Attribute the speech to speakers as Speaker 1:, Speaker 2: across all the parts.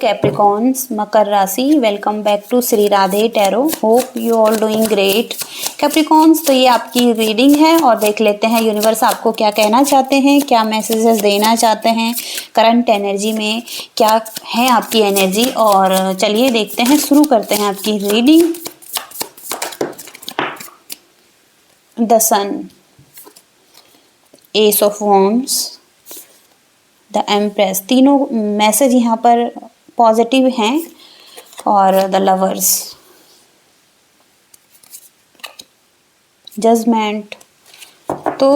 Speaker 1: Capricorns, मकर राशि, welcome back to Shri Radhe tarot. Hope you all doing great. Capricorns, तो ये आपकी रीडिंग है और देख लेते हैं यूनिवर्स आपको क्या कहना चाहते हैं, क्या मैसेजेस देना चाहते हैं, करंट एनर्जी में क्या है आपकी एनर्जी। और चलिए देखते हैं, शुरू करते हैं आपकी reading. The sun, ace of wands, the empress, तीनों मैसेज यहाँ पर पॉजिटिव हैं। और द लवर्स, जजमेंट। तो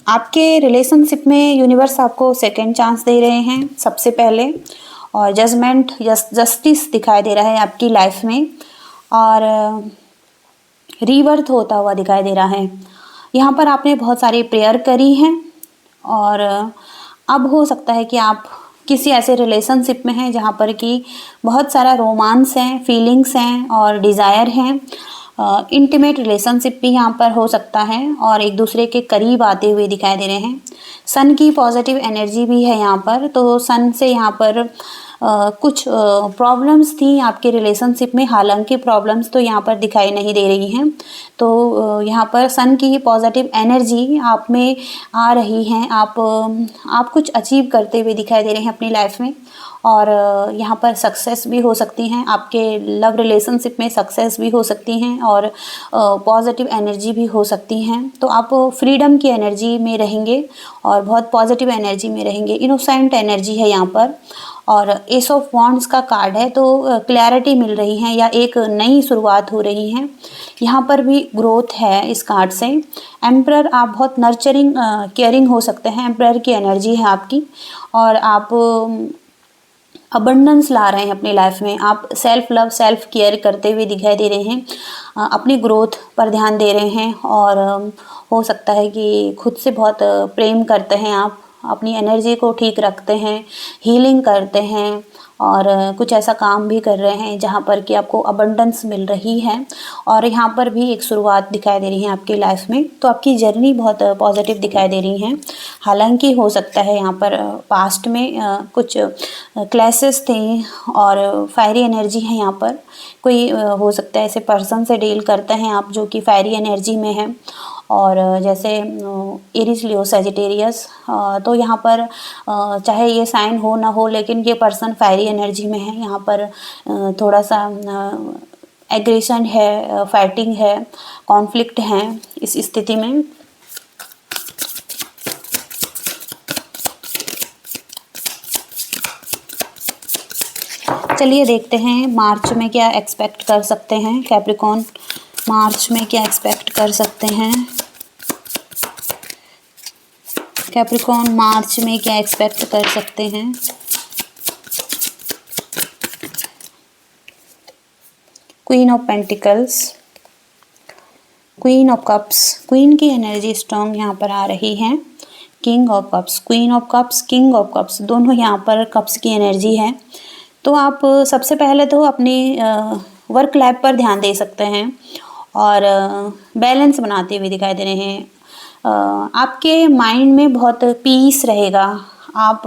Speaker 1: आपके रिलेशनशिप में यूनिवर्स आपको सेकंड चांस दे रहे हैं सबसे पहले, और जजमेंट, जस्टिस दिखाई दे रहा है आपकी लाइफ में, और रीबर्थ होता हुआ दिखाई दे रहा है। यहाँ पर आपने बहुत सारी प्रेयर करी हैं और अब हो सकता है कि आप किसी ऐसे रिलेशनशिप में हैं जहाँ पर कि बहुत सारा रोमांस है, फीलिंग्स हैं और डिज़ायर हैं। इंटीमेट रिलेशनशिप भी यहाँ पर हो सकता है और एक दूसरे के करीब आते हुए दिखाई दे रहे हैं। सन की पॉजिटिव एनर्जी भी है यहाँ पर, तो सन से यहाँ पर कुछ प्रॉब्लम्स थी आपके रिलेशनशिप में, हालांकि प्रॉब्लम्स तो यहाँ पर दिखाई नहीं दे रही हैं। तो यहाँ पर सन की पॉजिटिव एनर्जी आप में आ रही हैं। आप कुछ अचीव करते हुए दिखाई दे रहे हैं अपनी लाइफ में, और यहाँ पर सक्सेस भी हो सकती हैं, आपके लव रिलेशनशिप में सक्सेस भी हो सकती हैं और पॉजिटिव एनर्जी भी हो सकती हैं। तो आप फ्रीडम की एनर्जी में रहेंगे और बहुत पॉजिटिव एनर्जी में रहेंगे। इनोसेंट एनर्जी है यहाँ पर, और एस ऑफ वॉन्ड्स का कार्ड है, तो क्लैरिटी मिल रही है या एक नई शुरुआत हो रही है। यहाँ पर भी ग्रोथ है इस कार्ड से। एम्परर, आप बहुत नर्चरिंग केयरिंग हो सकते हैं, एम्परर की एनर्जी है आपकी, और आप अबंडेंस ला रहे हैं अपनी लाइफ में। आप सेल्फ लव, सेल्फ केयर करते हुए दिखाई दे रहे हैं, अपनी ग्रोथ पर ध्यान दे रहे हैं, और हो सकता है कि खुद से बहुत प्रेम करते हैं आप, अपनी एनर्जी को ठीक रखते हैं, हीलिंग करते हैं, और कुछ ऐसा काम भी कर रहे हैं जहाँ पर कि आपको अबंडेंस मिल रही है। और यहाँ पर भी एक शुरुआत दिखाई दे रही है आपकी लाइफ में, तो आपकी जर्नी बहुत पॉजिटिव दिखाई दे रही है। हालांकि हो सकता है यहाँ पर पास्ट में कुछ क्लैसेस थे और फायरी एनर्जी है यहाँ पर। कोई हो सकता है ऐसे पर्सन से डील करते हैं आप जो कि फायरी एनर्जी में है, और जैसे एरीज, लियो, सजिटेरियस। तो यहाँ पर चाहे ये साइन हो ना हो, लेकिन ये पर्सन फायरी एनर्जी में है। यहाँ पर थोड़ा सा एग्रेशन है, फाइटिंग है, कॉन्फ्लिक्ट है इस स्थिति में। चलिए देखते हैं मार्च में क्या एक्सपेक्ट कर सकते हैं कैप्रिकॉन। मार्च में क्या एक्सपेक्ट कर सकते हैं कैप्रिकॉन, मार्च में क्या एक्सपेक्ट कर सकते हैं। Queen of pentacles, queen of cups, queen की एनर्जी स्ट्रॉन्ग यहाँ पर आ रही है। King of cups, queen of cups, king of cups, दोनों यहाँ पर कप्स की एनर्जी है। तो आप सबसे पहले तो अपनी वर्क लाइफ पर ध्यान दे सकते हैं और बैलेंस बनाते हुए दिखाई दे रहे हैं। आपके माइंड में बहुत पीस रहेगा, आप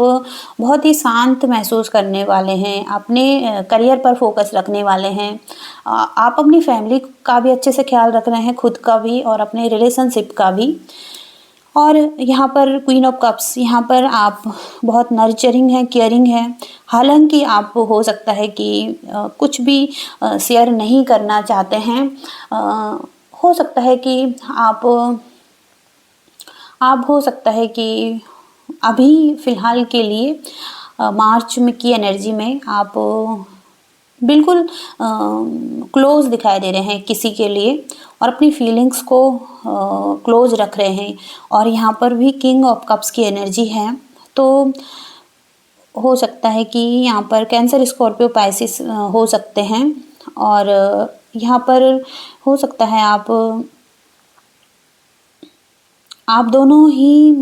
Speaker 1: बहुत ही शांत महसूस करने वाले हैं, अपने करियर पर फोकस रखने वाले हैं। आप अपनी फैमिली का भी अच्छे से ख्याल रख रहे हैं, खुद का भी और अपने रिलेशनशिप का भी। और यहाँ पर क्वीन ऑफ कप्स, यहाँ पर आप बहुत नर्चरिंग है, केयरिंग है। हालांकि आप हो सकता है कि कुछ भी शेयर नहीं करना चाहते हैं। हो सकता है कि आप हो सकता है कि अभी फ़िलहाल के लिए मार्च में की एनर्जी में आप बिल्कुल क्लोज दिखाई दे रहे हैं किसी के लिए, और अपनी फीलिंग्स को क्लोज रख रहे हैं। और यहाँ पर भी किंग ऑफ कप्स की एनर्जी है, तो हो सकता है कि यहाँ पर कैंसर, स्कॉर्पियो, पाइसिस हो सकते हैं। और यहाँ पर हो सकता है आप दोनों ही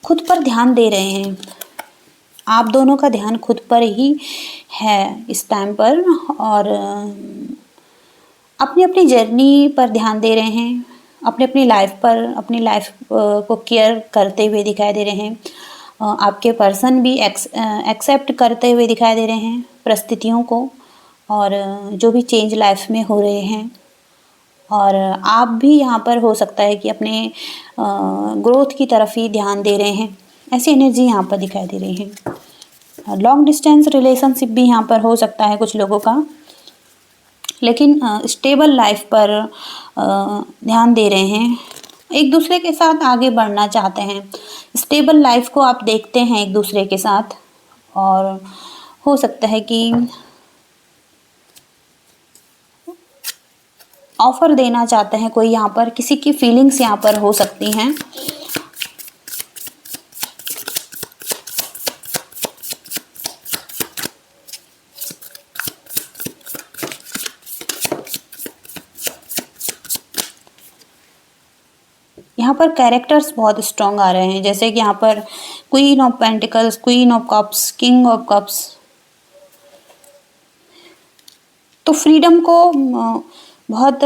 Speaker 1: खुद पर ध्यान दे रहे हैं। आप दोनों का ध्यान खुद पर ही है इस टाइम पर, और अपनी अपनी जर्नी पर ध्यान दे रहे हैं, अपनी अपनी लाइफ पर, अपनी लाइफ को केयर करते हुए दिखाई दे रहे हैं। आपके पर्सन भी एक्सेप्ट करते हुए दिखाई दे रहे हैं परिस्थितियों को, और जो भी चेंज लाइफ में हो रहे हैं। और आप भी यहाँ पर हो सकता है कि अपने ग्रोथ की तरफ ही ध्यान दे रहे हैं, ऐसी एनर्जी यहाँ पर दिखाई दे रही है। लॉन्ग डिस्टेंस रिलेशनशिप भी यहाँ पर हो सकता है कुछ लोगों का, लेकिन स्टेबल लाइफ पर ध्यान दे रहे हैं, एक दूसरे के साथ आगे बढ़ना चाहते हैं, स्टेबल लाइफ को आप देखते हैं एक दूसरे के साथ। और हो सकता है कि ऑफर देना चाहते हैं कोई, यहाँ पर किसी की फीलिंग्स यहाँ पर हो सकती हैं। यहाँ पर कैरेक्टर्स बहुत स्ट्रॉन्ग आ रहे हैं, जैसे कि यहाँ पर queen of pentacles, queen of cups, king of cups. तो फ्रीडम को बहुत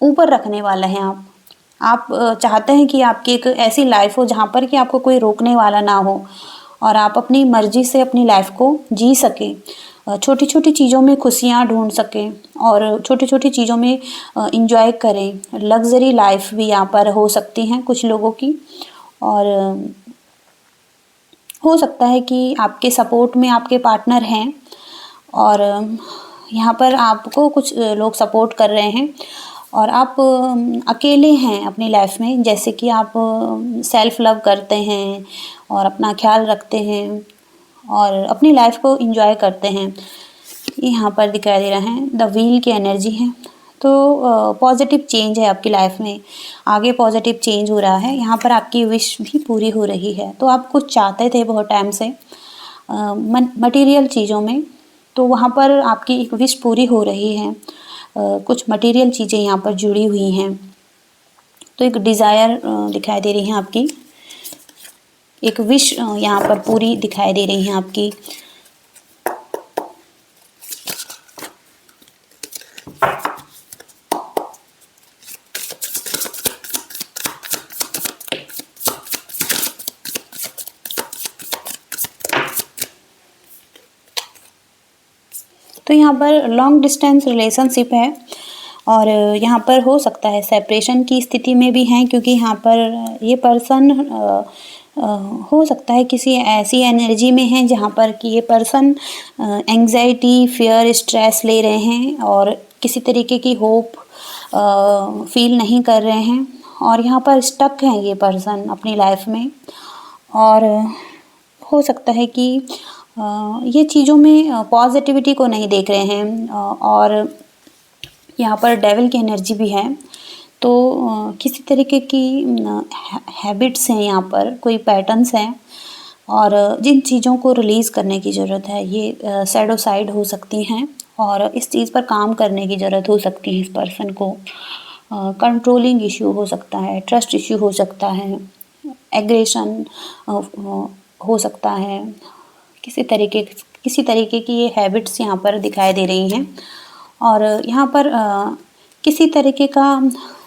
Speaker 1: ऊपर रखने वाला है आप चाहते हैं कि आपकी एक ऐसी लाइफ हो जहाँ पर कि आपको कोई रोकने वाला ना हो, और आप अपनी मर्जी से अपनी लाइफ को जी सकें, छोटी छोटी चीज़ों में खुशियाँ ढूंढ सकें, और छोटी छोटी चीज़ों में इंजॉय करें। लग्जरी लाइफ भी यहाँ पर हो सकती हैं कुछ लोगों की। और हो सकता है कि आपके सपोर्ट में आपके पार्टनर हैं, और यहाँ पर आपको कुछ लोग सपोर्ट कर रहे हैं, और आप अकेले हैं अपनी लाइफ में, जैसे कि आप सेल्फ लव करते हैं और अपना ख्याल रखते हैं और अपनी लाइफ को एंजॉय करते हैं। यहाँ पर दिखाई दे रहा है द व्हील की एनर्जी है। तो पॉजिटिव चेंज है आपकी लाइफ में, आगे पॉजिटिव चेंज हो रहा है। यहाँ पर आपकी विश भी पूरी हो रही है। तो आप कुछ चाहते थे बहुत टाइम से मटेरियल चीज़ों में, तो वहाँ पर आपकी एक विश पूरी हो रही है। कुछ मटेरियल चीज़ें यहाँ पर जुड़ी हुई हैं। तो एक डिज़ायर दिखाई दे रही है आपकी, एक विश यहाँ पर पूरी दिखाई दे रही है आपकी। तो यहाँ पर लॉन्ग डिस्टेंस रिलेशनशिप है, और यहाँ पर हो सकता है सेपरेशन की स्थिति में भी हैं, क्योंकि यहाँ पर ये पर्सन हो सकता है किसी ऐसी एनर्जी में है जहाँ पर कि ये पर्सन एंग्जाइटी, फियर, स्ट्रेस ले रहे हैं, और किसी तरीके की होप फील नहीं कर रहे हैं, और यहाँ पर स्टक हैं ये पर्सन अपनी लाइफ में। और हो सकता है कि ये चीज़ों में पॉजिटिविटी को नहीं देख रहे हैं, और यहाँ पर डेविल की एनर्जी भी है। तो किसी तरीके की हैबिट्स हैं यहाँ पर, कोई पैटर्न्स हैं, और जिन चीज़ों को रिलीज़ करने की ज़रूरत है, ये सैडो साइड हो सकती हैं, और इस चीज़ पर काम करने की ज़रूरत हो सकती है इस पर्सन को। कंट्रोलिंग इशू हो सकता है, ट्रस्ट इशू हो सकता है, एग्रेशन हो सकता है, किसी तरीके की ये हैबिट्स यहाँ पर दिखाई दे रही हैं। और यहाँ पर किसी तरीके का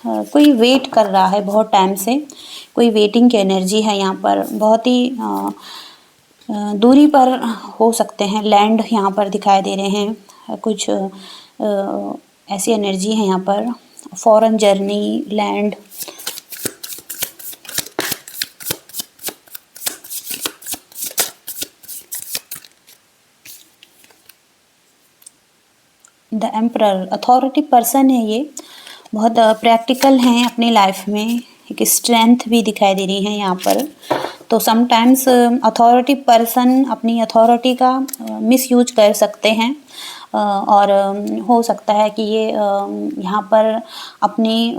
Speaker 1: कोई वेट कर रहा है बहुत टाइम से, कोई वेटिंग की एनर्जी है यहाँ पर। बहुत ही दूरी पर हो सकते हैं, लैंड यहाँ पर दिखाई दे रहे हैं कुछ, ऐसी एनर्जी है यहाँ पर, foreign journey, land. The emperor authority person है ये, बहुत प्रैक्टिकल हैं अपनी लाइफ में, एक स्ट्रेंथ भी दिखाई दे रही है यहाँ पर। तो समटाइम्स अथॉरिटी पर्सन अपनी अथॉरिटी का मिसयूज कर सकते हैं, और हो सकता है कि ये यहाँ पर अपनी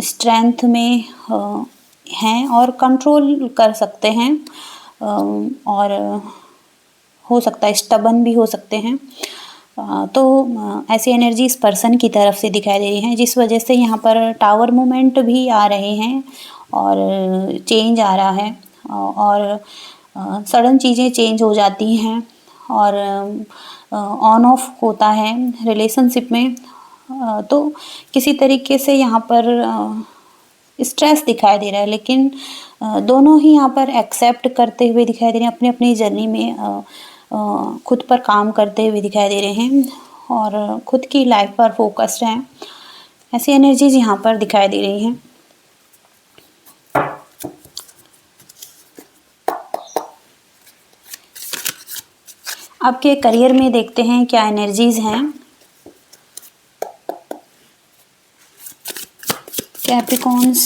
Speaker 1: स्ट्रेंथ में हैं और कंट्रोल कर सकते हैं, और हो सकता है स्टबन भी हो सकते हैं। तो ऐसी एनर्जी इस पर्सन की तरफ से दिखाई दे रही है, जिस वजह से यहाँ पर टावर मूवमेंट भी आ रहे हैं, और चेंज आ रहा है, और सडन चीज़ें चेंज हो जाती हैं, और ऑन ऑफ होता है रिलेशनशिप में। तो किसी तरीके से यहाँ पर स्ट्रेस दिखाई दे रहा है, लेकिन दोनों ही यहाँ पर एक्सेप्ट करते हुए दिखाई दे रहे हैं, अपनी अपनी जर्नी में खुद पर काम करते हुए दिखाई दे रहे हैं और खुद की लाइफ पर फोकस्ड हैं। ऐसी एनर्जीज यहाँ पर दिखाई दे रही हैं। आपके करियर में देखते हैं क्या एनर्जीज हैं। कैप्रिकॉन्स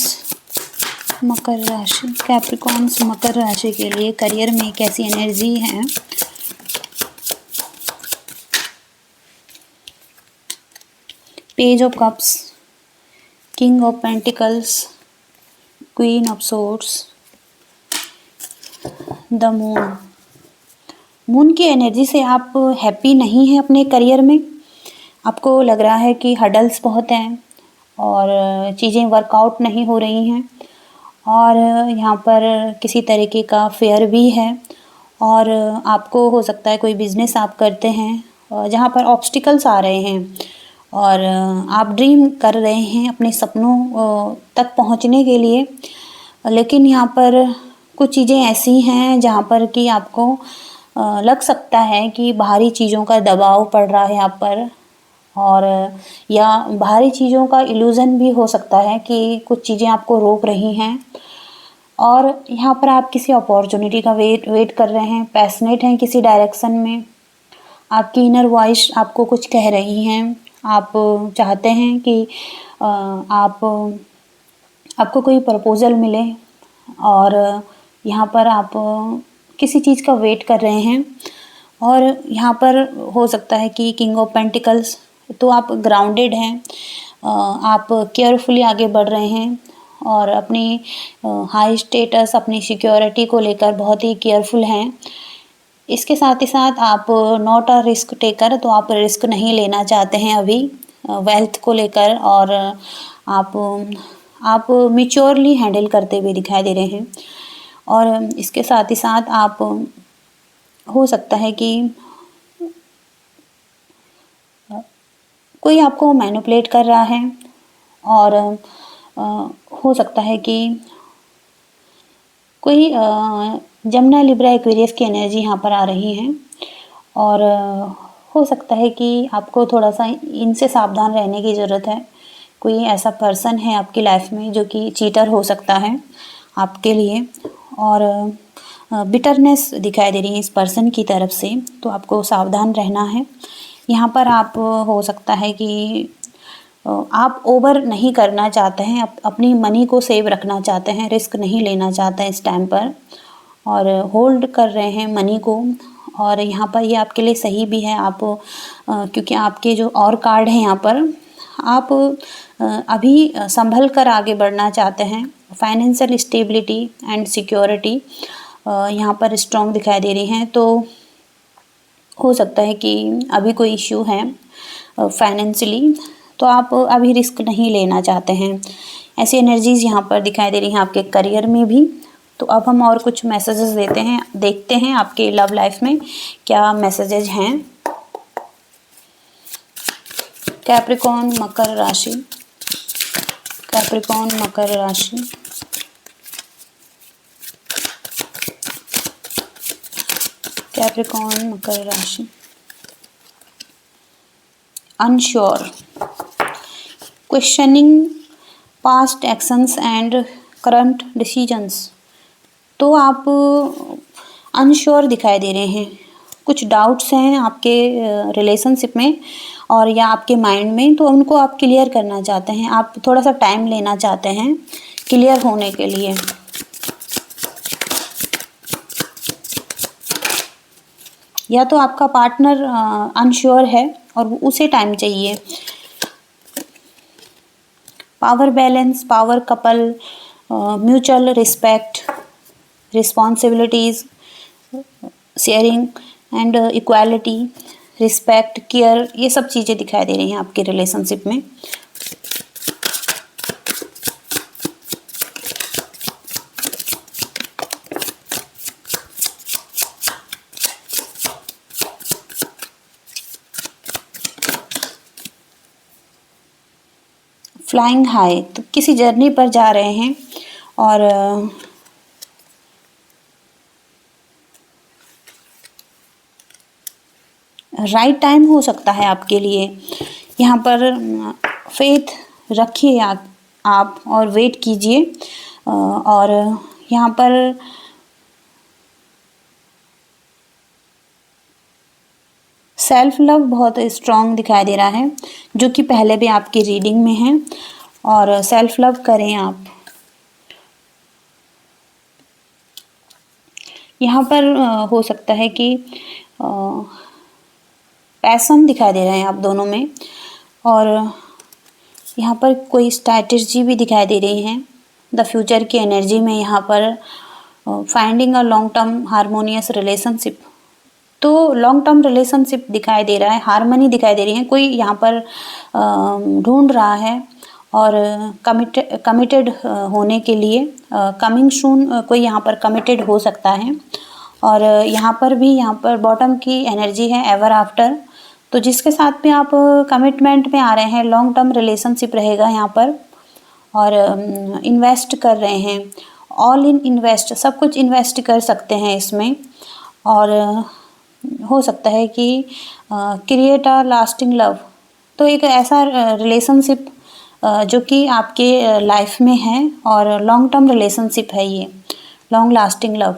Speaker 1: मकर राशि, कैप्रिकॉन्स मकर राशि के लिए करियर में कैसी एनर्जी है। Page of cups, king of pentacles, queen of swords, the moon. Moon की एनर्जी से आप हैप्पी नहीं हैं अपने करियर में। आपको लग रहा है कि हडल्स बहुत हैं और चीज़ें वर्कआउट नहीं हो रही हैं और यहाँ पर किसी तरीके का फेयर भी है और आपको हो सकता है कोई बिजनेस आप करते हैं जहाँ पर ऑब्स्टिकल्स आ रहे हैं और आप ड्रीम कर रहे हैं अपने सपनों तक पहुँचने के लिए, लेकिन यहाँ पर कुछ चीज़ें ऐसी हैं जहाँ पर कि आपको लग सकता है कि बाहरी चीज़ों का दबाव पड़ रहा है आप पर और या बाहरी चीज़ों का इल्यूज़न भी हो सकता है कि कुछ चीज़ें आपको रोक रही हैं और यहाँ पर आप किसी अपॉर्चुनिटी का वेट कर रहे हैं, पैशनेट हैं किसी डायरेक्शन में। आपकी इनर वॉइस आपको कुछ कह रही हैं, आप चाहते हैं कि आपको कोई प्रपोज़ल मिले और यहाँ पर आप किसी चीज़ का वेट कर रहे हैं और यहाँ पर हो सकता है कि किंग ऑफ पेंटिकल्स, तो आप ग्राउंडेड हैं, आप केयरफुली आगे बढ़ रहे हैं और अपनी हाई स्टेटस, अपनी सिक्योरिटी को लेकर बहुत ही केयरफुल हैं। इसके साथ ही साथ आप नॉट अ रिस्क टेकर, तो आप रिस्क नहीं लेना चाहते हैं अभी वेल्थ को लेकर और आप मैच्योरली हैंडल करते हुए दिखाई दे रहे हैं और इसके साथ ही साथ आप हो सकता है कि कोई आपको मैनिपुलेट कर रहा है और हो सकता है कि कोई जमुना लिब्रा एक्वेरियस की एनर्जी यहाँ पर आ रही है और हो सकता है कि आपको थोड़ा सा इनसे सावधान रहने की ज़रूरत है। कोई ऐसा पर्सन है आपकी लाइफ में जो कि चीटर हो सकता है आपके लिए और बिटरनेस दिखाई दे रही है इस पर्सन की तरफ से, तो आपको सावधान रहना है। यहाँ पर आप हो सकता है कि आप ओवर नहीं करना चाहते हैं, अपनी मनी को सेव रखना चाहते हैं, रिस्क नहीं लेना चाहते हैं इस टाइम पर और होल्ड कर रहे हैं मनी को और यहाँ पर ये आपके लिए सही भी है। आप क्योंकि आपके जो और कार्ड हैं यहाँ पर आप अभी संभल कर आगे बढ़ना चाहते हैं। फाइनेंशियल स्टेबिलिटी एंड सिक्योरिटी यहाँ पर स्ट्रॉन्ग दिखाई दे रही हैं, तो हो सकता है कि अभी कोई इश्यू है फाइनेंशियली, तो आप अभी रिस्क नहीं लेना चाहते हैं। ऐसी एनर्जीज़ यहाँ पर दिखाई दे रही हैं आपके करियर में भी। तो अब हम और कुछ मैसेजेस देखते हैं आपके लव लाइफ में क्या मैसेजेज हैं। कैप्रिकॉर्न मकर राशि, कैप्रिकॉर्न मकर राशि, कैप्रिकॉर्न मकर राशि। Unsure, questioning past actions and current decisions, तो आप अनश्योर दिखाई दे रहे हैं, कुछ डाउट्स हैं आपके रिलेशनशिप में और या आपके माइंड में, तो उनको आप क्लियर करना चाहते हैं। आप थोड़ा सा टाइम लेना चाहते हैं क्लियर होने के लिए। या तो आपका पार्टनर अनश्योर है और उसे टाइम चाहिए। Power balance, power couple, mutual respect, responsibilities, sharing and equality, respect, care, ये सब चीज़ें दिखाई दे रही हैं आपके रिलेशनशिप में। फ्लाइंग हाई, तो किसी जर्नी पर जा रहे हैं और राइट टाइम हो सकता है आपके लिए। यहाँ पर फेथ रखिए आप और वेट कीजिए। और यहाँ पर सेल्फ लव बहुत स्ट्रॉन्ग दिखाई दे रहा है, जो कि पहले भी आपकी रीडिंग में है। और सेल्फ लव करें आप। यहाँ पर हो सकता है कि पैशन दिखाई दे रहे हैं आप दोनों में। और यहाँ पर कोई स्ट्रैटेजी भी दिखाई दे रही है द फ्यूचर की एनर्जी में। यहाँ पर finding a long term harmonious relationship, तो लॉन्ग टर्म रिलेशनशिप दिखाई दे रहा है, हारमनी दिखाई दे रही है। कोई यहाँ पर ढूंढ रहा है और कमिटेड होने के लिए, कमिंग सून कोई यहाँ पर कमिटेड हो सकता है। और यहाँ पर बॉटम की एनर्जी है एवर आफ्टर, तो जिसके साथ में आप कमिटमेंट में आ रहे हैं, लॉन्ग टर्म रिलेशनशिप रहेगा यहाँ पर। और इन्वेस्ट कर रहे हैं, ऑल इन इन्वेस्ट, सब कुछ इन्वेस्ट कर सकते हैं इसमें। और हो सकता है कि क्रिएट अ लास्टिंग लव, तो एक ऐसा रिलेशनशिप जो कि आपके लाइफ में है और लॉन्ग टर्म रिलेशनशिप है ये, लॉन्ग लास्टिंग लव,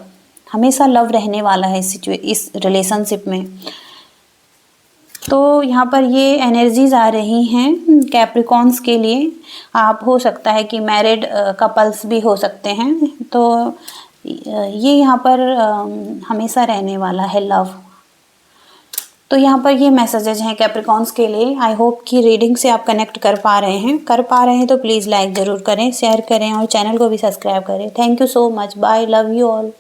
Speaker 1: हमेशा लव रहने वाला है इस रिलेशनशिप में। तो यहाँ पर ये एनर्जीज आ रही हैं कैप्रिकॉन्स के लिए। आप हो सकता है कि मैरिड कपल्स भी हो सकते हैं, तो ये यहाँ पर हमेशा रहने वाला है लव। तो यहाँ पर ये मैसेजेज हैं कैप्रिकॉन्स के लिए। आई होप कि रीडिंग से आप कनेक्ट कर पा रहे हैं तो प्लीज़ लाइक ज़रूर करें, शेयर करें और चैनल को भी सब्सक्राइब करें। Thank you so much, bye, love you all.